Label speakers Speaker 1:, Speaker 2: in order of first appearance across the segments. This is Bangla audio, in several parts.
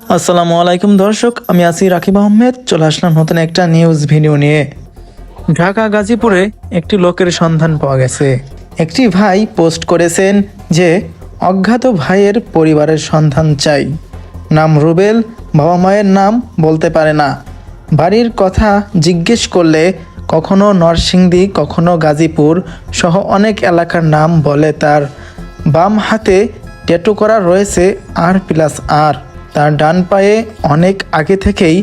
Speaker 1: আসসালামু আলাইকুম দর্শক, আমি আছি রাকিব আহমেদ। চলে আসলাম নতুন একটা নিউজ ভিডিও নিয়ে। ঢাকা গাজীপুরে একটি লোকের সন্ধান পাওয়া গেছে। একটি ভাই পোস্ট করেছেন যে অজ্ঞাত ভাইয়ের পরিবারের সন্ধান চাই। নাম রুবেল, বাবা মায়ের নাম বলতে পারে না। বাড়ির কথা জিজ্ঞেস করলে কখনো নরসিংদী, কখনো গাজীপুর সহ অনেক এলাকার নাম বলে। তার বাম হাতে ট্যাটু করা রয়েছে R+R। তার ডান পায়ে অনেক আগে থেকেই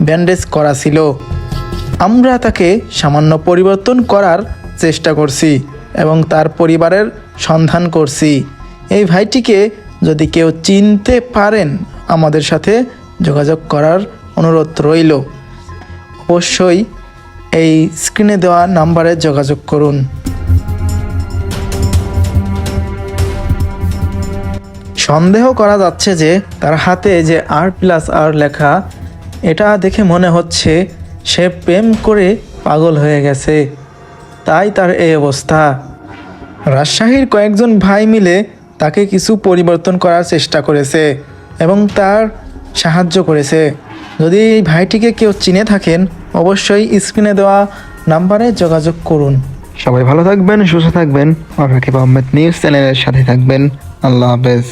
Speaker 1: ব্যান্ডেজ করা ছিল। আমরা তাকে সামান্য পরিবর্তন করার চেষ্টা করছি এবং তার পরিবারের সন্ধান করছি। এই ভাইটিকে যদি কেউ চিনতে পারেন আমাদের সাথে যোগাযোগ করার অনুরোধ রইল। অবশ্যই এই স্ক্রিনে দেওয়া নাম্বারে যোগাযোগ করুন। সন্দেহ করা যাচ্ছে যে তার হাতে যে R+R লেখা, এটা দেখে মনে হচ্ছে সে প্রেম করে পাগল হয়ে গেছে, তাই তার এই অবস্থা। রাজশাহীর কয়েকজন ভাই মিলে তাকে কিছু পরিবর্তন করার চেষ্টা করেছে এবং তার সাহায্য করেছে। যদি এই ভাইটিকে কেউ চিনে থাকেন অবশ্যই স্ক্রিনে দেওয়া নাম্বারে যোগাযোগ করুন। সবাই ভালো থাকবেন, সুস্থ থাকবেন আর রাকিব আহমেদ নিউজ চ্যানেলের সাথে থাকবেন। আল্লাহ হাফেজ।